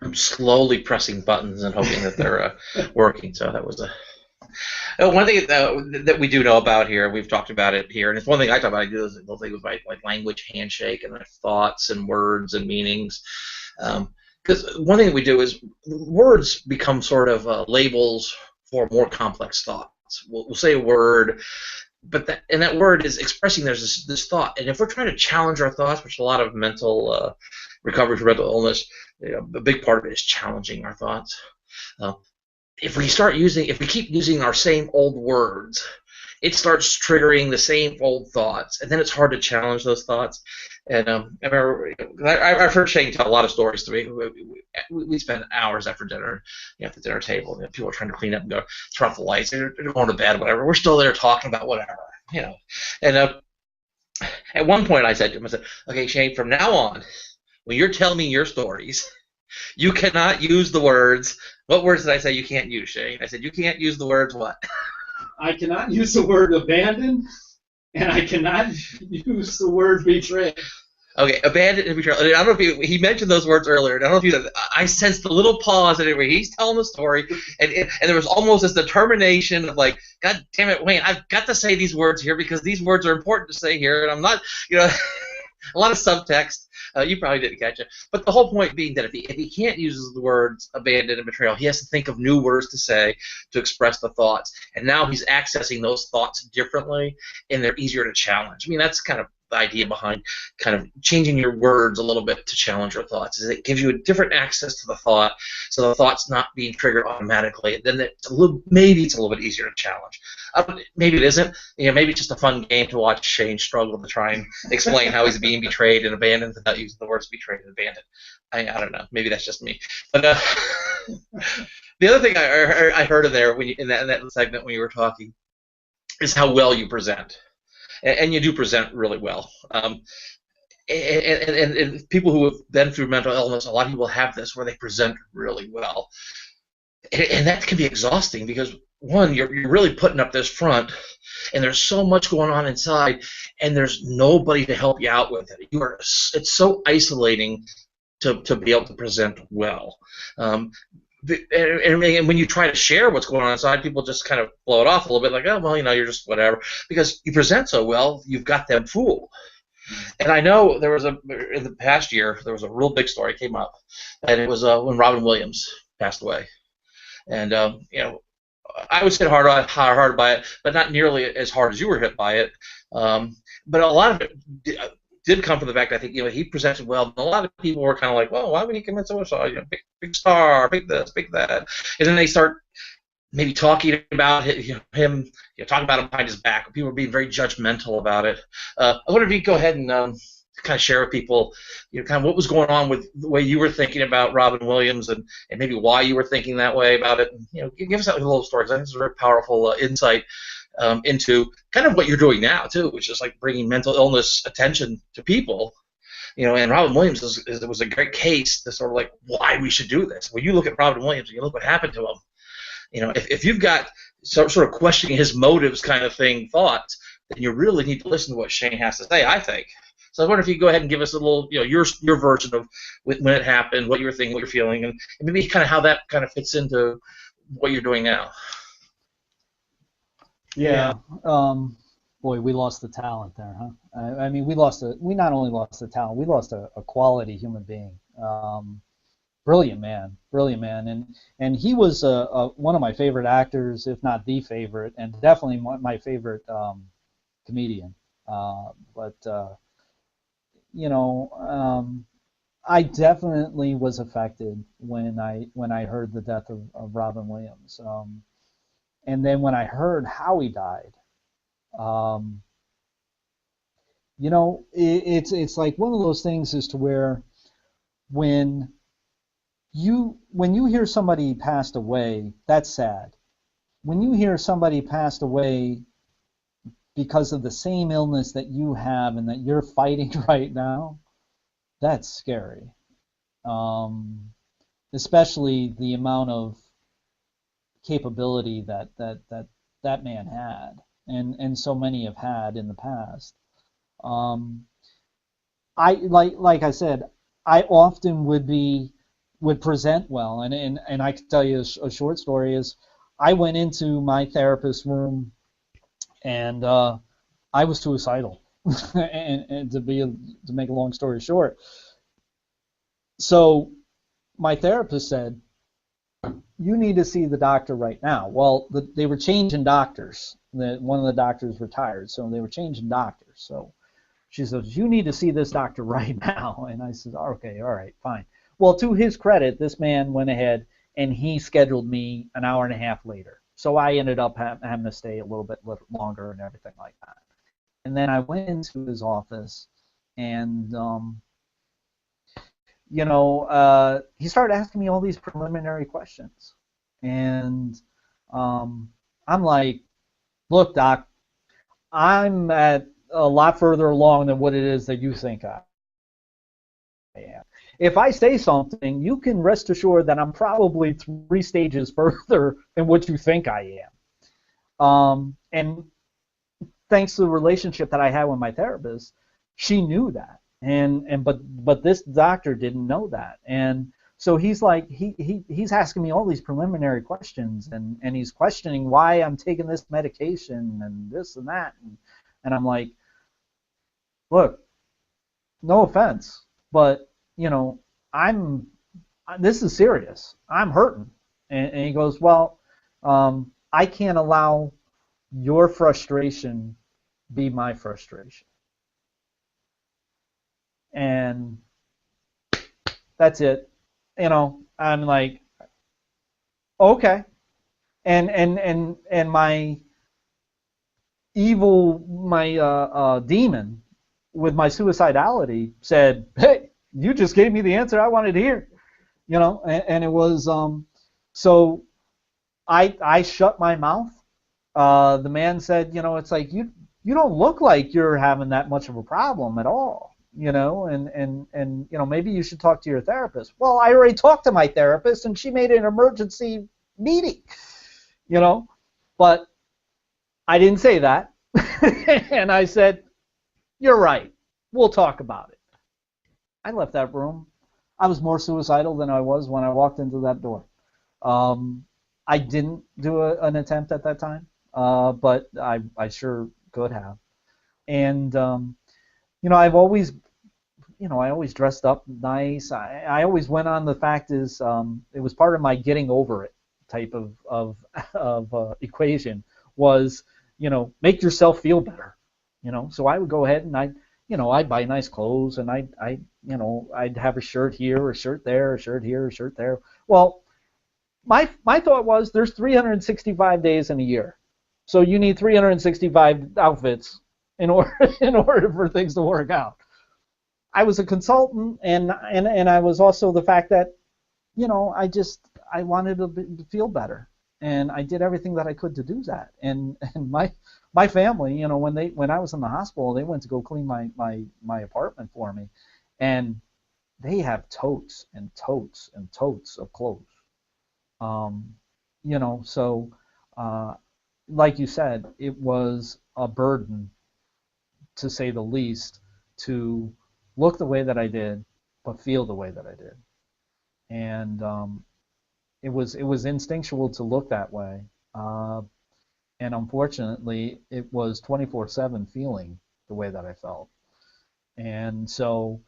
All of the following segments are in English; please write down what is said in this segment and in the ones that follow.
I'm slowly pressing buttons and hoping that they're working. So that was a one thing that we do know about here. We've talked about it here, and it's one thing I talk about. I do is the thing with my like language handshake and my thoughts and words and meanings. Because one thing that we do is words become sort of labels for more complex thoughts. We'll say a word, but that word is expressing there's this thought, and if we're trying to challenge our thoughts, which a lot of mental recovery from mental illness, a big part of it is challenging our thoughts. Uh, if we keep using our same old words, it starts triggering the same old thoughts, and then it's hard to challenge those thoughts. And I remember I've heard Shane tell a lot of stories to me. We spend hours after dinner, at the dinner table. People are trying to clean up and go turn off the lights. They're going to bed, whatever. We're still there talking about whatever. And at one point I said to him, I said, "Okay, Shane, from now on, when you're telling me your stories, you cannot use the words." What words did I say you can't use, Shane? I said you can't use the words what? I cannot use the word abandon, and I cannot use the word betray. Okay, abandon and betrayal. I don't know if he mentioned those words earlier. I don't know if you. I sensed a little pause in it where he's telling the story, and there was almost this determination of like, God damn it, Wayne, I've got to say these words here because these words are important to say here, and I'm not, a lot of subtext. You probably didn't catch it, but the whole point being that if he can't use the words abandon and betrayal, he has to think of new words to say to express the thoughts, and now he's accessing those thoughts differently, and they're easier to challenge. I mean, that's kind of the idea behind kind of changing your words a little bit to challenge your thoughts is it gives you a different access to the thought, so the thought's not being triggered automatically. Then maybe it's a little bit easier to challenge. Maybe it isn't. Maybe it's just a fun game to watch Shane struggle to try and explain how he's being betrayed and abandoned without using the words betrayed and abandoned. I don't know. Maybe that's just me. But the other thing I heard in there when in that segment when you were talking is how well you present. And you do present really well. And people who have been through mental illness, a lot of people have this where they present really well. And that can be exhausting because, one, you're really putting up this front, and there's so much going on inside, and there's nobody to help you out with it. It's so isolating to be able to present well. And when you try to share what's going on inside, people just kind of blow it off a little bit, like, oh, well, you're just whatever. Because you present so well, you've got them fooled. And I know in the past year, there was a real big story came up, and it was when Robin Williams passed away. And, I was hit hard by it, but not nearly as hard as you were hit by it. But a lot of it did come from the fact that I think he presented well. And a lot of people were kind of like, well, why would he commit suicide? Big star, big this, big that, and then they start maybe talking about him, talking about him behind his back. People are being very judgmental about it. I wonder if you could go ahead and kind of share with people, kind of what was going on with the way you were thinking about Robin Williams and maybe why you were thinking that way about it. And, give us that little story. I think it's a very powerful insight into kind of what you're doing now too, which is like bringing mental illness attention to people. And Robin Williams was a great case to sort of like why we should do this. When you look at Robin Williams and you look what happened to him, if you've got sort of questioning his motives kind of thoughts, then you really need to listen to what Shane has to say, I think. So I wonder if you could go ahead and give us a little, your version of when it happened, what you were thinking, what you're feeling, and maybe kind of how that kind of fits into what you're doing now. Yeah. Boy, we lost the talent there, huh? I mean, we not only lost the talent, we lost a quality human being. Brilliant man, and he was one of my favorite actors, if not the favorite, and definitely my favorite comedian. I definitely was affected when I heard the death of Robin Williams, and then when I heard how he died. It's like one of those things as to where when you hear somebody passed away, that's sad. When you hear somebody passed away because of the same illness that you have and that you're fighting right now, that's scary. Especially the amount of capability that man had, and so many have had in the past. I like I said, I often would be would present well. And I can tell you a short story is I went into my therapist's room and I was suicidal. and to make a long story short, so my therapist said, you need to see the doctor right now. Well, they were changing doctors. One of the doctors retired, so they were changing doctors. So she says, you need to see this doctor right now. And I said, okay, all right, fine. Well, to his credit, this man went ahead and he scheduled me an hour and a half later. So I ended up having to stay a little bit longer and everything like that. And then I went into his office and he started asking me all these preliminary questions. And I'm like, look, Doc, I'm at a lot further along than what it is that you think I am. If I say something, you can rest assured that I'm probably 3 stages further than what you think I am. And thanks to the relationship that I had with my therapist, she knew that. But this doctor didn't know that. And so he's like, he's asking me all these preliminary questions, and he's questioning why I'm taking this medication and this and that. And I'm like, look, no offense, but this is serious. I'm hurting. And he goes, well, I can't allow your frustration be my frustration. And that's it. I'm like, okay. And my evil, my demon with my suicidality said, hey, you just gave me the answer I wanted to hear. And it was, so I shut my mouth. The man said, it's like, you don't look like you're having that much of a problem at all. And maybe you should talk to your therapist. Well, I already talked to my therapist, and she made an emergency meeting, but I didn't say that. And I said, you're right. We'll talk about it. I left that room. I was more suicidal than I was when I walked into that door. I didn't do an attempt at that time, but I sure could have. And, I've always I always dressed up nice. I always went on the fact is it was part of my getting over it type of equation was, make yourself feel better. So I would go ahead and I'd buy nice clothes, and I'd have a shirt here, a shirt there, a shirt here, a shirt there. Well, my thought was there's 365 days in a year. So you need 365 outfits in order for things to work out. I was a consultant, and I was also the fact that, I wanted to feel better, and I did everything that I could to do that. And my family, when I was in the hospital, they went to go clean my apartment for me, and they have totes and totes and totes of clothes. So like you said, it was a burden, to say the least, to look the way that I did, but feel the way that I did. And it was instinctual to look that way. And unfortunately, it was 24/7 feeling the way that I felt. And so,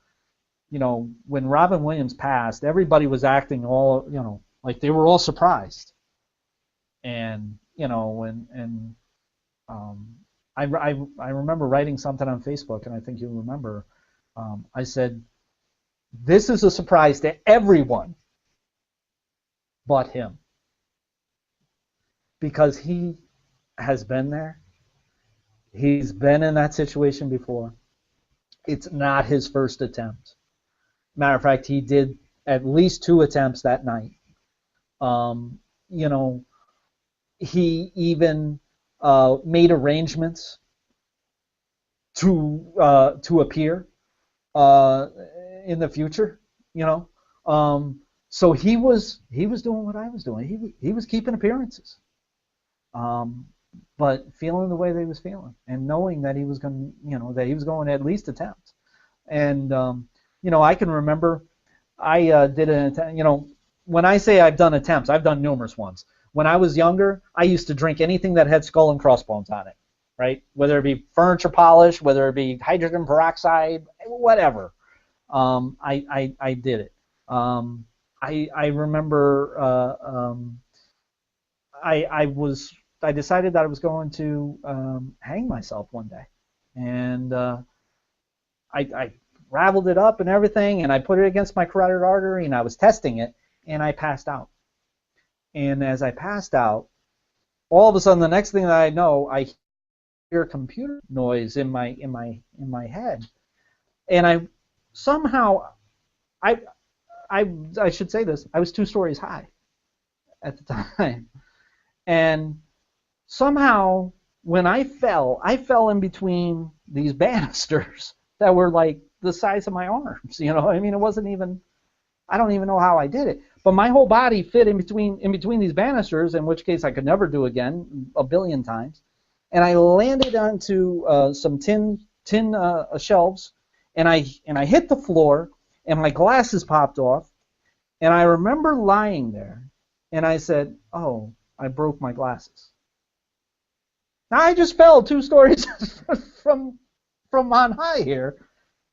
when Robin Williams passed, everybody was acting all, like they were all surprised. And, I remember writing something on Facebook, and I think you'll remember. I said, this is a surprise to everyone but him, because he has been there. He's been in that situation before. It's not his first attempt. Matter of fact, he did at least 2 attempts that night. He even made arrangements to appear in the future, so he was doing what I was doing. He was keeping appearances, but feeling the way that he was feeling, and knowing that he was going to at least attempt. And I can remember I did an attempt. When I say I've done attempts, I've done numerous ones. When I was younger, I used to drink anything that had skull and crossbones on it, right? Whether it be furniture polish, whether it be hydrogen peroxide, whatever. I did it. I remember I decided that I was going to hang myself one day, and I raveled it up and everything, and I put it against my carotid artery, and I was testing it, and I passed out. And as I passed out, all of a sudden, the next thing that I know, I hear computer noise in my head, and I somehow I should say this, I was 2 stories high at the time, and somehow when I fell in between these banisters that were like the size of my arms. I mean, it wasn't even. I don't even know how I did it, but my whole body fit in between these banisters, in which case I could never do again a billion times. And I landed onto some tin shelves, and I hit the floor, and my glasses popped off, and I remember lying there, and I said, "Oh, I broke my glasses." Now I just fell 2 stories from on high here,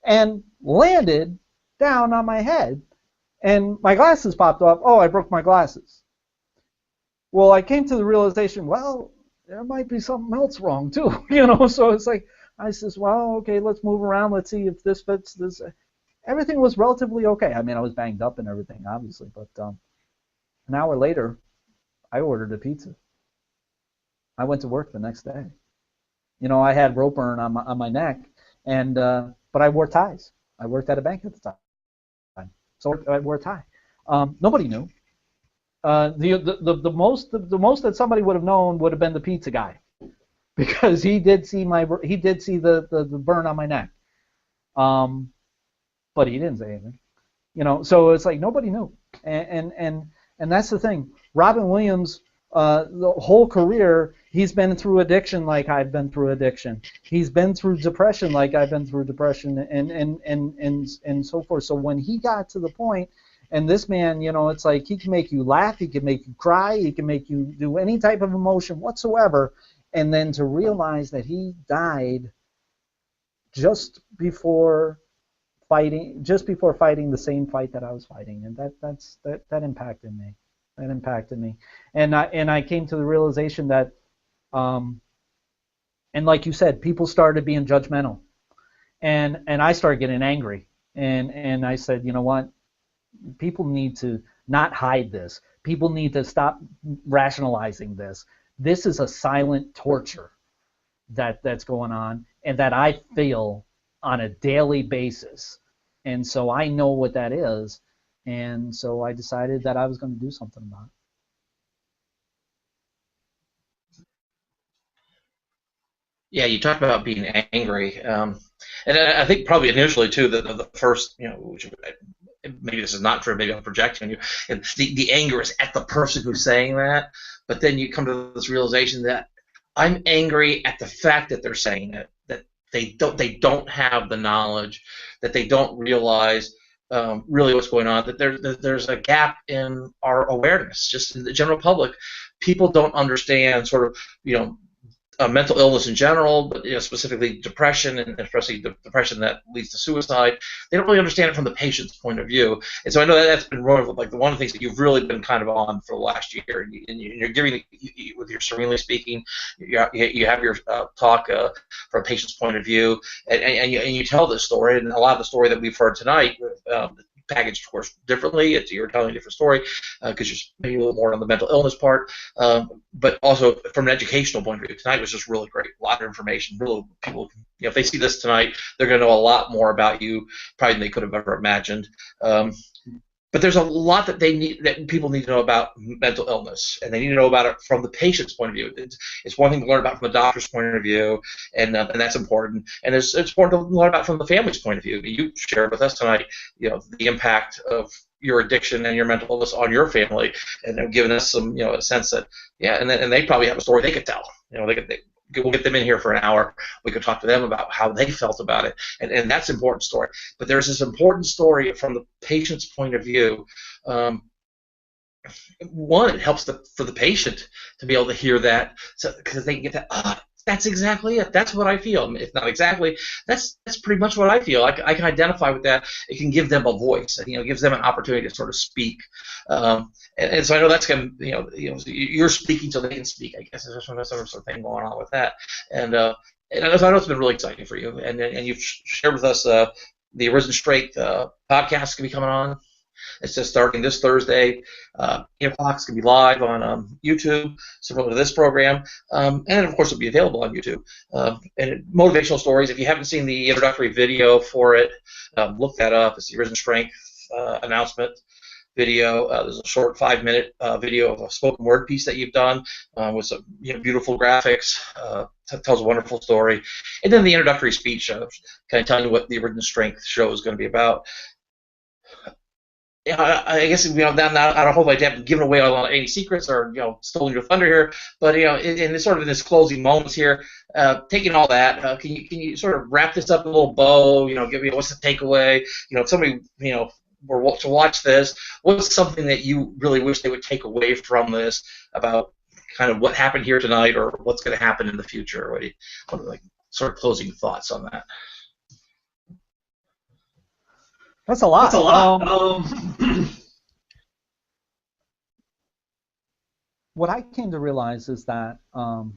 and landed down on my head. And my glasses popped off. Oh, I broke my glasses. Well, I came to the realization, well, there might be something else wrong too, So it's like, I says, well, okay, let's move around. Let's see if this fits. This. Everything was relatively okay. I mean, I was banged up and everything, obviously, but an hour later, I ordered a pizza. I went to work the next day. I had rope burn on my neck, and but I wore ties. I worked at a bank at the time. So I wore a tie. Nobody knew. The most that somebody would have known would have been the pizza guy, because he did see the burn on my neck. But he didn't say anything. So it's like nobody knew. And that's the thing. Robin Williams, the whole career, he's been through addiction like I've been through addiction. He's been through depression like I've been through depression, and so forth. So when he got to the point, and this man, it's like he can make you laugh, he can make you cry, he can make you do any type of emotion whatsoever, and then to realize that he died just before fighting the same fight that I was fighting, and that impacted me. That impacted me, and I came to the realization that, and like you said, people started being judgmental, and I started getting angry, and I said, you know what, people need to not hide this. People need to stop rationalizing this. This is a silent torture that's going on, and that I feel on a daily basis, and so I know what that is. And so I decided that I was going to do something about it. Yeah, you talked about being angry, and I think probably initially too the first, which maybe this is not true, maybe I'm projecting on you, and the anger is at the person who's saying that, but then you come to this realization that I'm angry at the fact that they're saying it, that they don't have the knowledge, that they don't realize really what's going on, that there's a gap in our awareness, just in the general public. People don't understand sort of, mental illness in general, but specifically depression, and especially depression that leads to suicide. They don't really understand it from the patient's point of view, and so I know that's been one of the things that you've really been kind of on for the last year, and you're giving, with your Serenely Speaking, you have your talk from a patient's point of view, and you tell this story, and a lot of the story that we've heard tonight, packaged, of course, differently. You're telling a different story because you're maybe a little more on the mental illness part, but also from an educational point of view. Tonight was just really great. A lot of information. Really, people, if they see this tonight, they're going to know a lot more about you probably than they could have ever imagined. But there's a lot that people need to know about mental illness, and they need to know about it from the patient's point of view. It's one thing to learn about from the doctor's point of view, and that's important. And it's important to learn about from the family's point of view. You shared with us tonight, the impact of your addiction and your mental illness on your family, and they've given us some, a sense that, and they probably have a story they could tell. we'll get them in here for an hour. We could talk to them about how they felt about it, and that's an important story. But there's this important story from the patient's point of view. One, it helps for the patient to be able to hear that, because they can get that. That's exactly it. That's what I feel. If not exactly, that's pretty much what I feel. I can identify with that. It can give them a voice. It gives them an opportunity to sort of speak. And so I know that's going to, you're speaking so they can speak. I guess there's some sort of thing going on with that. And so I know it's been really exciting for you. And you've shared with us the Arisen Straight podcast can be coming on. It's just starting this Thursday. 8 o'clock. It's going to be live on YouTube, similar to this program. And then, of course, it'll be available on YouTube. And motivational stories. If you haven't seen the introductory video for it, look that up. It's the Arisen Strength announcement video. There's a short 5-minute video of a spoken word piece that you've done with some beautiful graphics. Tells a wonderful story. And then the introductory speech, kind of telling you what the Arisen Strength show is going to be about. I guess now I don't hope I haven't given away any secrets or stolen your thunder here, but in sort of in this closing moments here, taking all that, can you sort of wrap this up in a little bow? Give me what's the takeaway? If somebody were to watch this, what's something that you really wish they would take away from this about kind of what happened here tonight or what's going to happen in the future? What are sort of closing thoughts on that? That's a lot. That's a lot. What I came to realize is that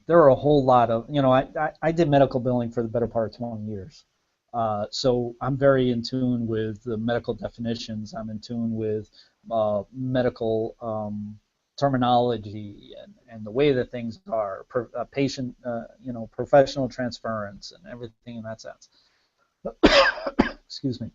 there are a whole lot of, I did medical billing for the better part of 20 years. So I'm very in tune with the medical definitions. I'm in tune with medical terminology and the way that things are, patient, professional transference and everything in that sense. Excuse me.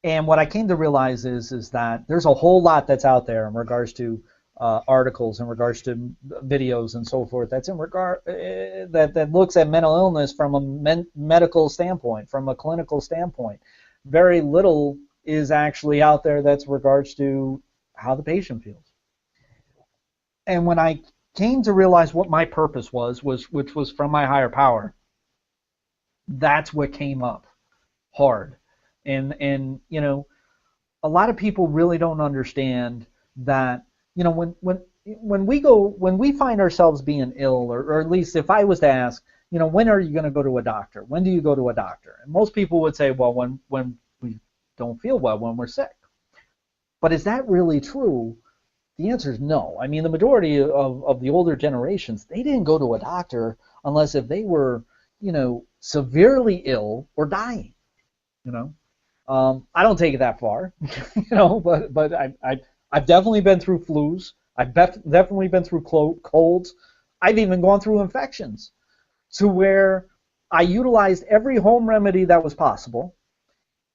And what I came to realize is that there's a whole lot that's out there in regards to articles, in regards to videos and so forth. That's in regard that looks at mental illness from a medical standpoint, from a clinical standpoint. Very little is actually out there that's regards to how the patient feels. And when I came to realize what my purpose was which was from my higher power, that's what came up hard. And a lot of people really don't understand that, when we find ourselves being ill, or at least if I was to ask, when are you going to go to a doctor? When do you go to a doctor? And most people would say, well, when we don't feel well, when we're sick. But is that really true? The answer is no. I mean, the majority of the older generations, they didn't go to a doctor unless if they were, severely ill or dying. I don't take it that far, but I've definitely been through flus. I've definitely been through colds. I've even gone through infections, to where I utilized every home remedy that was possible,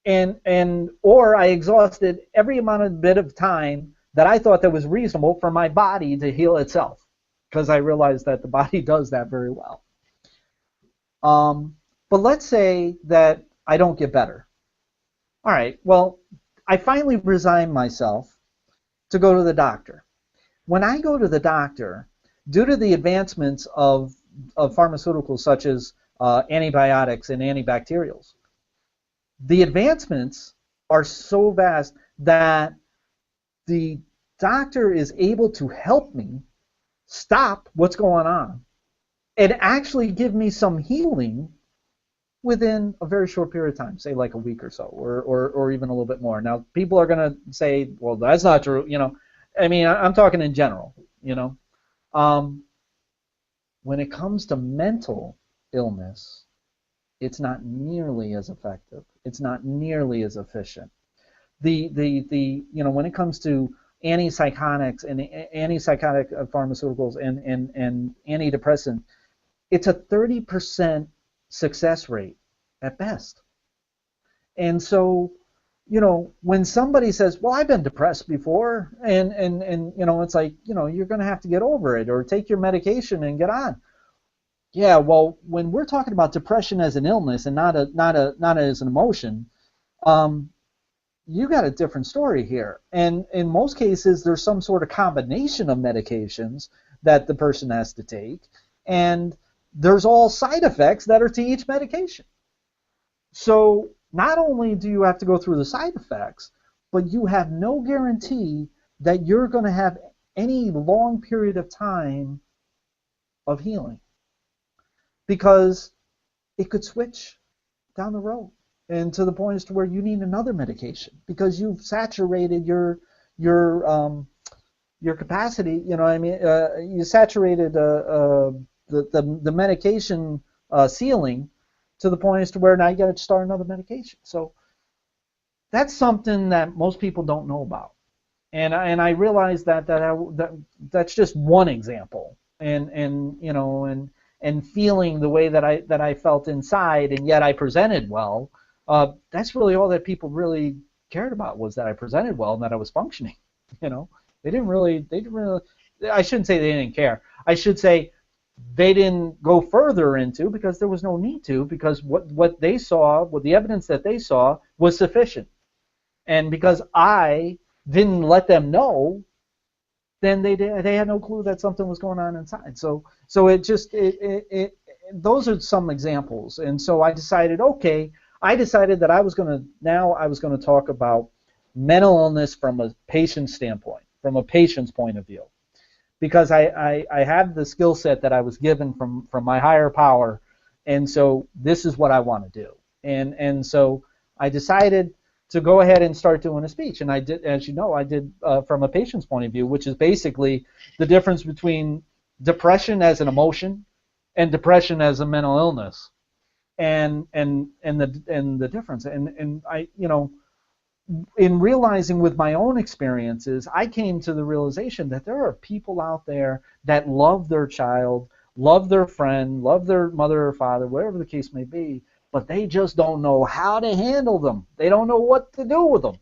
or I exhausted every bit of time that I thought that was reasonable for my body to heal itself, because I realized that the body does that very well. But let's say that I don't get better. All right, well, I finally resigned myself to go to the doctor. When I go to the doctor, due to the advancements of pharmaceuticals such as antibiotics and antibacterials, the advancements are so vast that the doctor is able to help me stop what's going on and actually give me some healing within a very short period of time, say like a week or so, or even a little bit more. Now, people are going to say, well, that's not true, I mean, I'm talking in general, When it comes to mental illness, it's not nearly as effective. It's not nearly as efficient. When it comes to antipsychotics and antipsychotic pharmaceuticals and antidepressant, it's a 30% success rate at best. And so, when somebody says, well, I've been depressed before, and it's like, you're going to have to get over it or take your medication and get on. Yeah, well, when we're talking about depression as an illness and not as an emotion, you got a different story here. And in most cases, there's some sort of combination of medications that the person has to take, and there's all side effects that are to each medication. So not only do you have to go through the side effects, but you have no guarantee that you're going to have any long period of time of healing, because it could switch down the road, and to the point as to where you need another medication because you've saturated your capacity. You know what I mean? You saturated the medication ceiling to the point as to where now you got to start another medication. So that's something that most people don't know about, and I realize that's just one example, and you know, and feeling the way that I felt inside, and yet I presented well. That's really all that people really cared about, was that I presented well and that I was functioning. You know, they didn't really. I shouldn't say they didn't care. I should say they didn't go further into, because there was no need to, because what they saw, what the evidence that they saw was sufficient. And because I didn't let them know, then they had no clue that something was going on inside. So those are some examples. And so I decided that I was going to talk about mental illness from a patient standpoint, from a patient's point of view, because I have the skill set that I was given from my higher power, and so this is what I want to do. And so I decided to go ahead and start doing a speech, and I did, as you know, I did from a patient's point of view, which is basically the difference between depression as an emotion and depression as a mental illness, and the difference. And I, you know, in realizing with my own experiences, I came to the realization that there are people out there that love their child, love their friend, love their mother or father, whatever the case may be, but they just don't know how to handle them. They don't know what to do with them.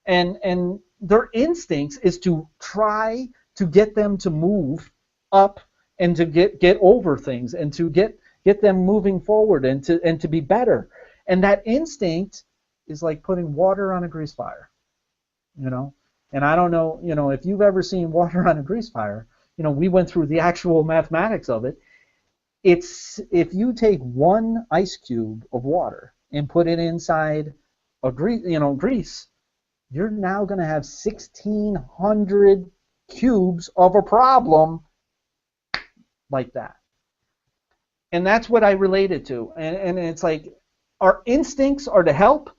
And their instincts is to try to get them to move up and to get over things, and to get them moving forward, and to be better. And that instinct is like putting water on a grease fire, you know. And I don't know, you know, if you've ever seen water on a grease fire. You know, we went through the actual mathematics of it. It's, if you take one ice cube of water and put it inside a grease, you're now going to have 1,600 cubes of a problem like that. And that's what I related to. And it's like, our instincts are to help,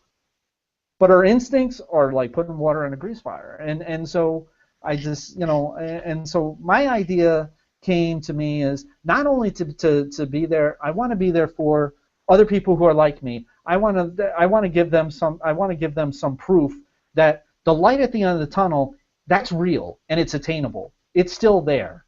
but our instincts are like putting water on a grease fire. And so I just, you know, and so my idea came to me is not only to be there. I want to be there for other people who are like me. I want to give them some proof that the light at the end of the tunnel, that's real and it's attainable. It's still there.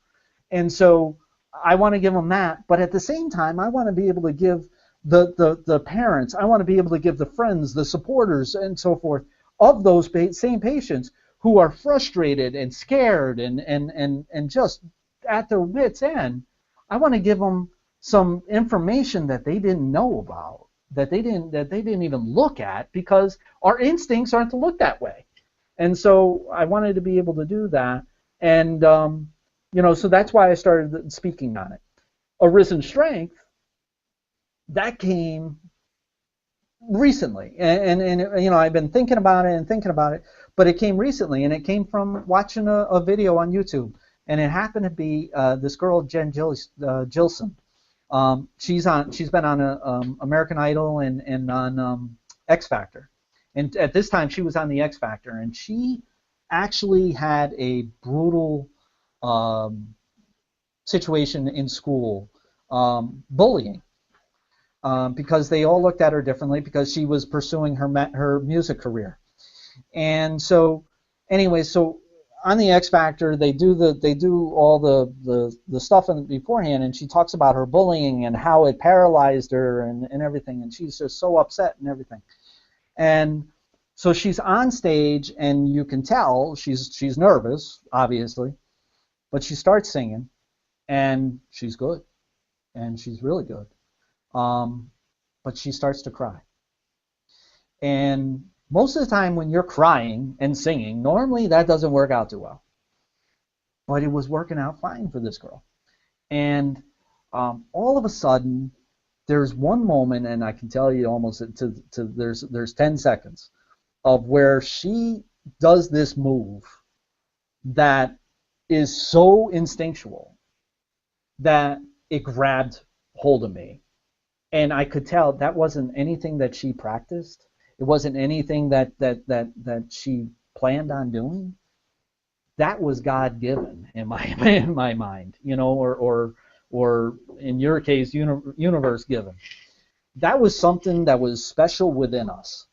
And so I want to give them that, but at the same time, I want to be able to give the parents, I want to be able to give the friends, the supporters, and so forth of those same patients who are frustrated and scared and just at their wits' end. I want to give them some information that they didn't know about, that they didn't even look at, because our instincts aren't to look that way. And so I wanted to be able to do that, and you know, so that's why I started speaking on it. Arisen Strength, that came recently, and you know, I've been thinking about it, but it came recently, and it came from watching a video on YouTube, and it happened to be this girl, Jen Gilson. She's been on American Idol and on X Factor, and at this time she was on the X Factor, and she actually had a brutal situation in school, bullying. Because they all looked at her differently, because she was pursuing her music career. And so anyway, so on the X Factor, they do all the stuff beforehand, and she talks about her bullying and how it paralyzed her and everything, and she's just so upset and everything. And so she's on stage, and you can tell she's nervous, obviously, but she starts singing, and she's good, and she's really good. But she starts to cry. And most of the time when you're crying and singing, normally that doesn't work out too well. but it was working out fine for this girl. And all of a sudden, there's one moment, and I can tell you almost there's 10 seconds of where she does this move that is so instinctual that it grabbed hold of me. And I could tell that wasn't anything that she practiced. It wasn't anything that she planned on doing. That was God-given in my mind, you know, or in your case, universe-given. That was something that was special within us.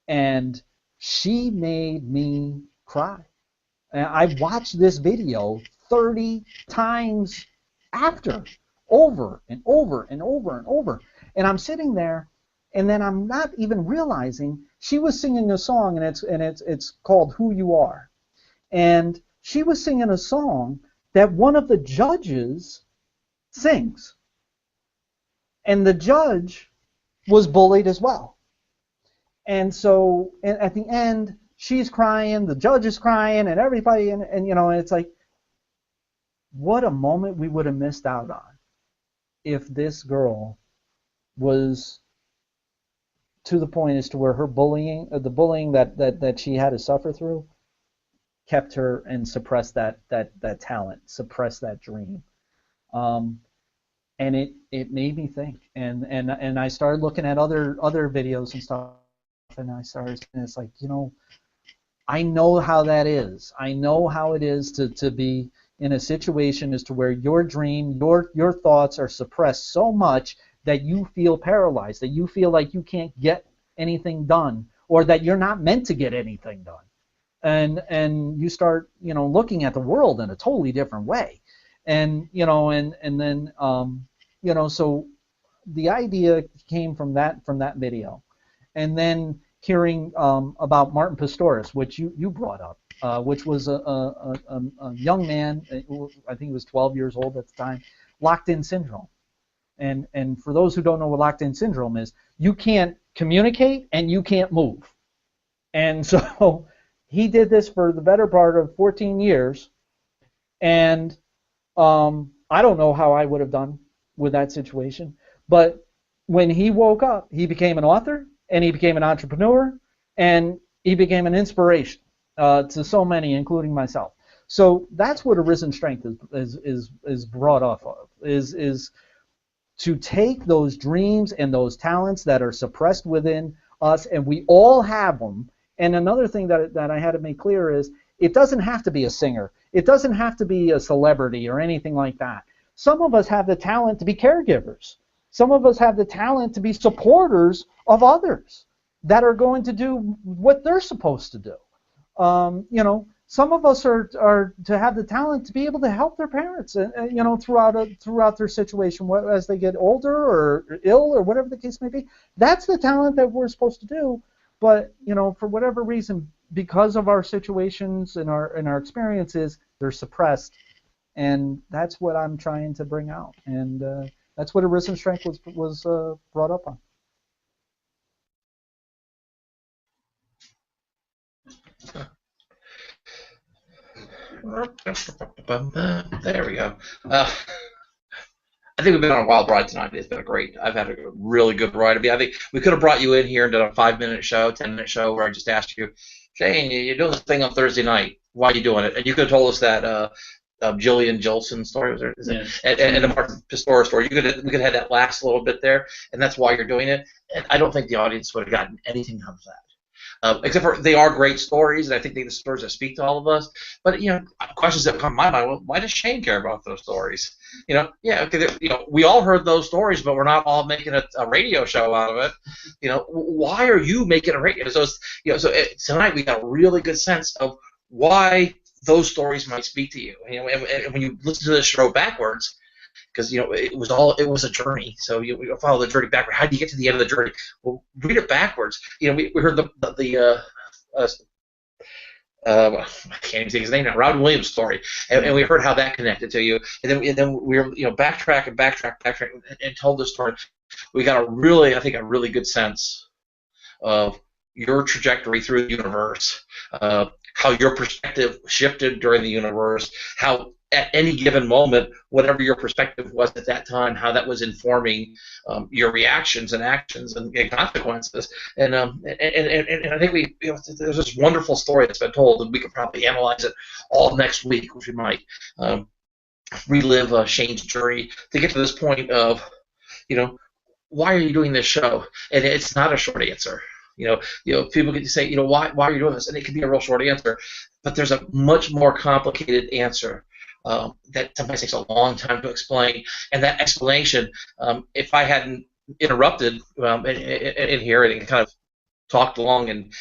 And she made me cry. And I watched this video 30 times after, over and over and over and over. And I'm sitting there, and then I'm not even realizing she was singing a song, and it's called "Who You Are." And she was singing a song that one of the judges sings. And the judge was bullied as well. And so at the end, she's crying, the judge is crying, and everybody, and you know, and it's like, what a moment we would have missed out on if this girl was to the point as to where her bullying, the bullying that she had to suffer through, kept her and suppressed that talent, suppressed that dream. And it made me think, and I started looking at other videos and stuff, and it's like, you know, I know how that is. I know how it is to be in a situation as to where your dream, your thoughts are suppressed so much that you feel paralyzed, that you feel like you can't get anything done, or that you're not meant to get anything done. And you start, you know, looking at the world in a totally different way. And, you know, and then, you know, so the idea came from that video. And then hearing about Martin Pistorius, which you brought up, which was a young man, I think he was 12 years old at the time, locked-in syndrome. And for those who don't know what locked-in syndrome is, you can't communicate and you can't move. And so he did this for the better part of 14 years, and I don't know how I would have done with that situation, but when he woke up, he became an author, and he became an entrepreneur, and he became an inspiration to so many, including myself. So that's what Arisen Strength is brought off of, is to take those dreams and those talents that are suppressed within us, and we all have them. And another thing that I had to make clear is it doesn't have to be a singer. It doesn't have to be a celebrity or anything like that. Some of us have the talent to be caregivers. Some of us have the talent to be supporters of others that are going to do what they're supposed to do. You know, some of us are to have the talent to be able to help their parents, you know, throughout their situation as they get older or ill or whatever the case may be. That's the talent that we're supposed to do. But, you know, for whatever reason, because of our situations and our experiences, they're suppressed. And that's what I'm trying to bring out. And that's what Arisen Strength was brought up on. There we go. I think we've been on a wild ride tonight. It's been great. I've had a really good ride. I mean, I think we could have brought you in here and done a 5-minute show, 10-minute show where I just asked you, Shane, you're doing this thing on Thursday night. Why are you doing it? And you could have told us that Jillian Jolson story, and the Martin Pistorius story. We could have had that last little bit there, and that's why you're doing it. And I don't think the audience would have gotten anything out of that. Except for they are great stories, and I think they're the stories that speak to all of us. But, you know, questions that come to my mind, well, why does Shane care about those stories? You know, yeah, okay, you know, we all heard those stories, but we're not all making a radio show out of it. You know, why are you making a radio? So, tonight we got a really good sense of why those stories might speak to you. You know, and when you listen to this show backwards, because, you know, it was a journey. So you follow the journey backward. How do you get to the end of the journey? Well, read it backwards. You know, we heard I can't even say his name now, Robin Williams' story, and we heard how that connected to you. And then we were, you know, backtrack and told the story. We got a really good sense of your trajectory through the universe, how your perspective shifted during the universe, how at any given moment, whatever your perspective was at that time, how that was informing your reactions and actions and consequences. And I think there's this wonderful story that's been told, and we could probably analyze it all next week, which we might relive Shane's journey to get to this point of, why are you doing this show? And it's not a short answer. People can say, why are you doing this? And it can be a real short answer, but there's a much more complicated answer that sometimes takes a long time to explain. And that explanation, if I hadn't interrupted in here and kind of talked along and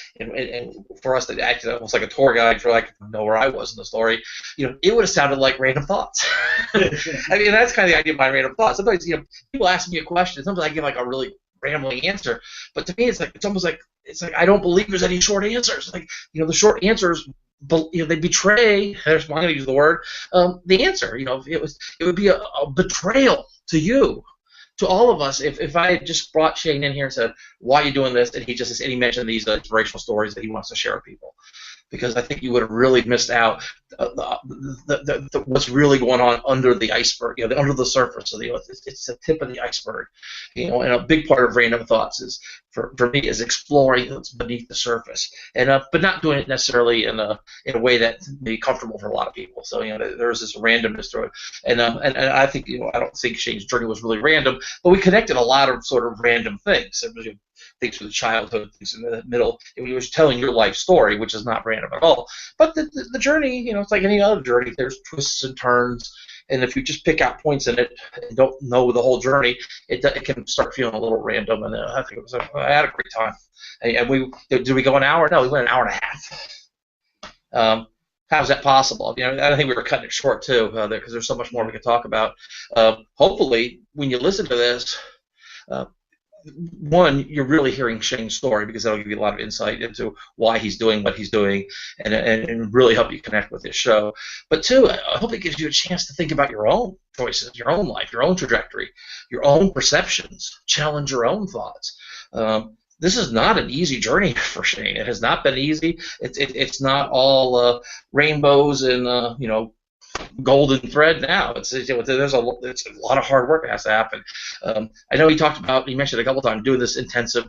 for us to act almost like a tour guide for like to know where I was in the story, it would have sounded like random thoughts. I mean, that's kind of the idea behind random thoughts. Sometimes people ask me a question, sometimes I give like a really rambling answer, but to me it's almost like I don't believe there's any short answers. Like the short answers, they betray. I'm going to use the word the answer. It would be a betrayal to you, to all of us, if I had just brought Shane in here and said, why are you doing this? And he mentioned these inspirational stories that he wants to share with people. Because I think you would have really missed out what's really going on under the iceberg, under the surface. So it's the tip of the iceberg, and a big part of Random Thoughts is for me is exploring what's beneath the surface, and but not doing it necessarily in a way that may be comfortable for a lot of people. So there's this randomness to it, and I think I don't think Shane's journey was really random, but we connected a lot of sort of random things. Things from the childhood, things in the middle. He was telling your life story, which is not random at all. But the journey, it's like any other journey. There's twists and turns, and if you just pick out points in it and don't know the whole journey, it can start feeling a little random. And I think I had a great time. And did we go an hour? No, we went an hour and a half. How's that possible? I think we were cutting it short too, because there's so much more we could talk about. Hopefully, when you listen to this. One, you're really hearing Shane's story, because that'll give you a lot of insight into why he's doing what he's doing, and really help you connect with his show. But two, I hope it gives you a chance to think about your own choices, your own life, your own trajectory, your own perceptions, challenge your own thoughts. This is not an easy journey for Shane. It has not been easy. It's not all rainbows and golden thread now. There's a lot of hard work that has to happen. I know he mentioned a couple times doing this intensive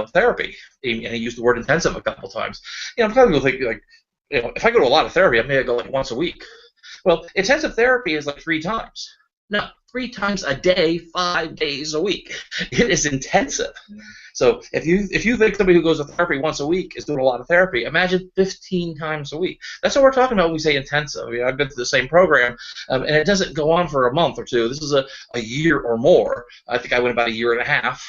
therapy, and he used the word intensive a couple times. I'm probably going to think if I go to a lot of therapy, I may go like once a week. Well, intensive therapy is like 3 times. No, 3 times a day, 5 days a week. It is intensive. So if you think somebody who goes to therapy once a week is doing a lot of therapy, imagine 15 times a week. That's what we're talking about when we say intensive. I've been to the same program, and it doesn't go on for a month or two. This is a year or more. I think I went about a year and a half.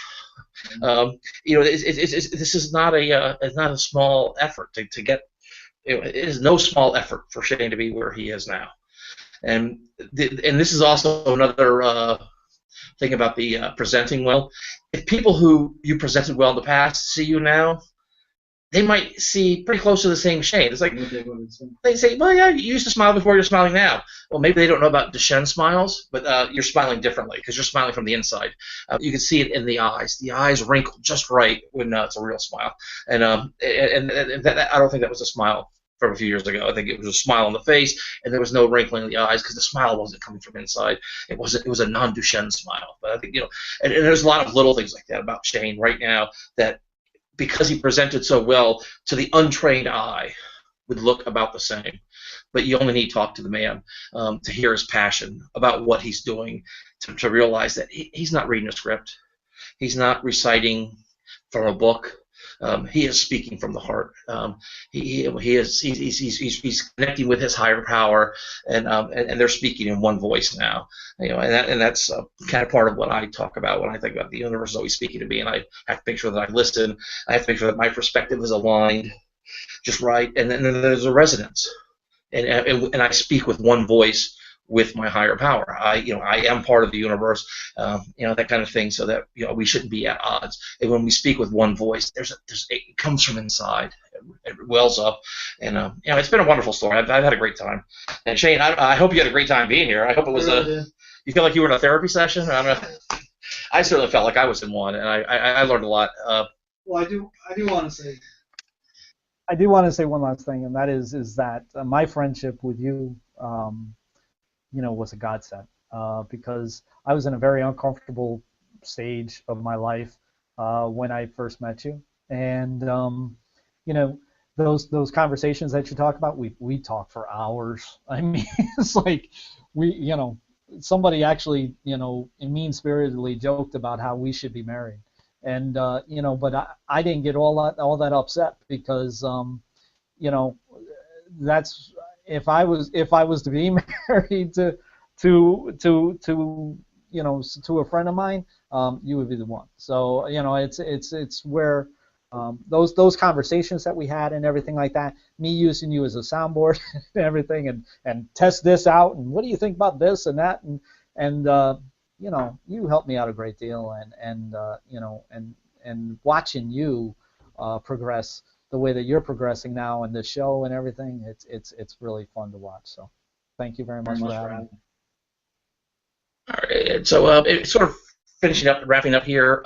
This is not a small effort to get. It is no small effort for Shane to be where he is now. And this is also another thing about the presenting well. If people who you presented well in the past see you now, they might see pretty close to the same Shane. It's like they say, well, yeah, you used to smile before, you're smiling now. Well, maybe they don't know about Duchenne smiles, but you're smiling differently because you're smiling from the inside. You can see it in the eyes. The eyes wrinkle just right when it's a real smile. And that, I don't think that was a smile from a few years ago. I think it was a smile on the face, and there was no wrinkling in the eyes because the smile wasn't coming from inside. It was a non-Duchenne smile. But I think and there's a lot of little things like that about Shane right now that, because he presented so well, to the untrained eye would look about the same. But you only need to talk to the man to hear his passion about what he's doing, to realize that he's not reading a script, he's not reciting from a book. He is speaking from the heart. He's connecting with his higher power, and they're speaking in one voice now. And that's kind of part of what I talk about when I think about the universe is always speaking to me, and I have to make sure that I listen. I have to make sure that my perspective is aligned just right, and then there's a resonance, and I speak with one voice with my higher power. I am part of the universe, that kind of thing, so that we shouldn't be at odds. And when we speak with one voice, it comes from inside, it wells up, and it's been a wonderful story. I've had a great time. And Shane, I hope you had a great time being here. I hope it was you feel like you were in a therapy session. I certainly felt like I was in one, and I learned a lot. Well, I do want to say, I do want to say one last thing, and that is that my friendship with you, was a godsend because I was in a very uncomfortable stage of my life when I first met you, and you know, those conversations that you talk about, we talk for hours. I mean, it's like somebody actually, mean-spiritedly joked about how we should be married, and but I didn't get all that upset because you know, that's if I was to be married to a friend of mine, you would be the one. So it's where those conversations that we had and everything like that, me using you as a soundboard and everything, and test this out, and what do you think about this and that, and you helped me out a great deal, and watching you progress the way that you're progressing now in the show and everything, it's really fun to watch. So thank you very much for having me. All right, so it's sort of finishing up, wrapping up here.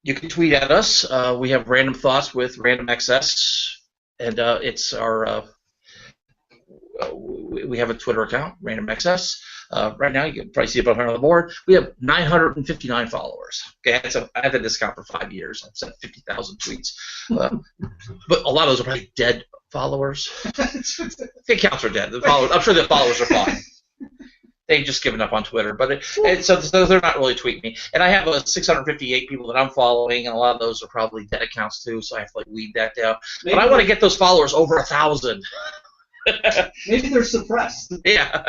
You can tweet at us. We have Random Thoughts with Random Access, and it's our we have a Twitter account, Random Access. Right now, you can probably see it up on the board. We have 959 followers. Okay, I had a discount for 5 years. I've sent 50,000 tweets, but a lot of those are probably dead followers. The accounts are dead. I'm sure the followers are fine. They've just given up on Twitter, but so they're not really tweeting me. And I have 658 people that I'm following, and a lot of those are probably dead accounts too. So I have to weed that down. Maybe, but I want to get those followers over 1,000. Maybe they're suppressed. Yeah.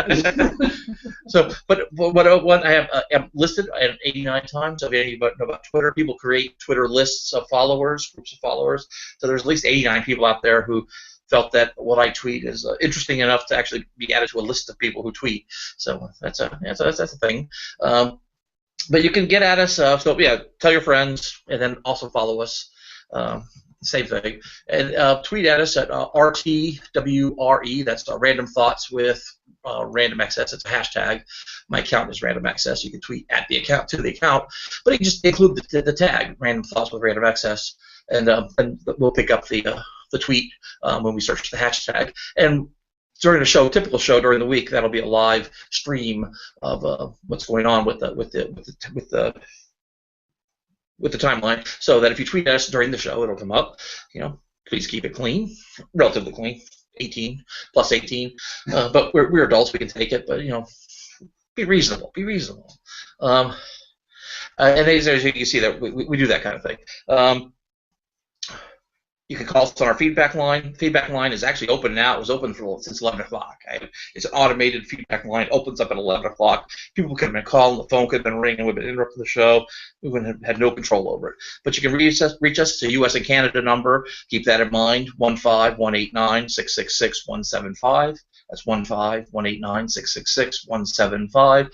So, but what I have listed at 89 times. So if you know about Twitter, people create Twitter lists of followers, groups of followers. So there's at least 89 people out there who felt that what I tweet is interesting enough to actually be added to a list of people who tweet. So that's a thing. But you can get at us. So yeah, tell your friends, and then also follow us. Same thing. And tweet at us at RTWRE. That's Random Thoughts with Random Access. It's a hashtag. My account is Random Access. You can tweet at the account to the account, but you can just include the tag Random Thoughts with Random Access, and we'll pick up the tweet when we search the hashtag. And during the show, typical show during the week, that'll be a live stream of what's going on with the timeline, so that if you tweet us during the show, it'll come up. Please keep it clean, relatively clean, 18 plus 18. But we're adults, we can take it. But be reasonable. Be reasonable. And as you can see, that we do that kind of thing. You can call us on our feedback line. Feedback line is actually open now. It was open since 11 o'clock. It's an automated feedback line. It opens up at 11 o'clock. People could have been calling. The phone could have been ringing. We've been interrupting the show. We wouldn't have had no control over it. But you can reach us to U.S. and Canada number. Keep that in mind, 15189-666-175. That's 15189-666-175.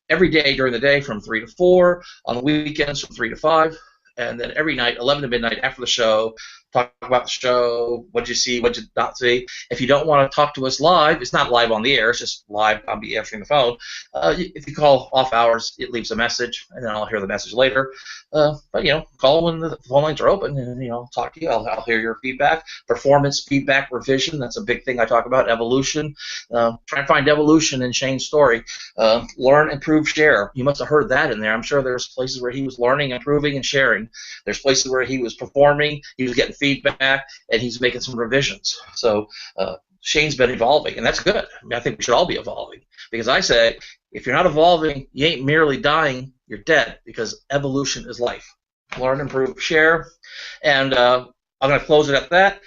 Every day during the day from 3 to 4. On the weekends from 3 to 5. And then every night, 11 to midnight after the show, talk about the show, what did you see, what did you not see. If you don't want to talk to us live, it's not live on the air, it's just live, I'll be answering the phone. If you call off hours, it leaves a message, and then I'll hear the message later. But call when the phone lines are open, and I'll talk to you. I'll hear your feedback. Performance feedback revision, that's a big thing I talk about. Evolution. Try and find evolution in Shane's story. Learn, improve, share. You must have heard that in there. I'm sure there's places where he was learning, improving, and sharing. There's places where he was performing, he was getting feedback, and he's making some revisions. So Shane's been evolving, and that's good. I think we should all be evolving, because I say if you're not evolving, you ain't merely dying, you're dead, because evolution is life. Learn, improve, share. And I'm going to close it at that.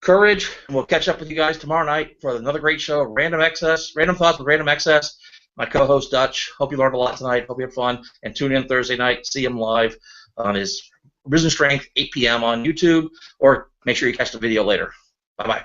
Courage, and we'll catch up with you guys tomorrow night for another great show, Random Thoughts with Random Access. My co-host, Dutch. Hope you learned a lot tonight. Hope you had fun. And tune in Thursday night. See him live on his Risen Strength, 8 p.m. on YouTube, or make sure you catch the video later. Bye-bye.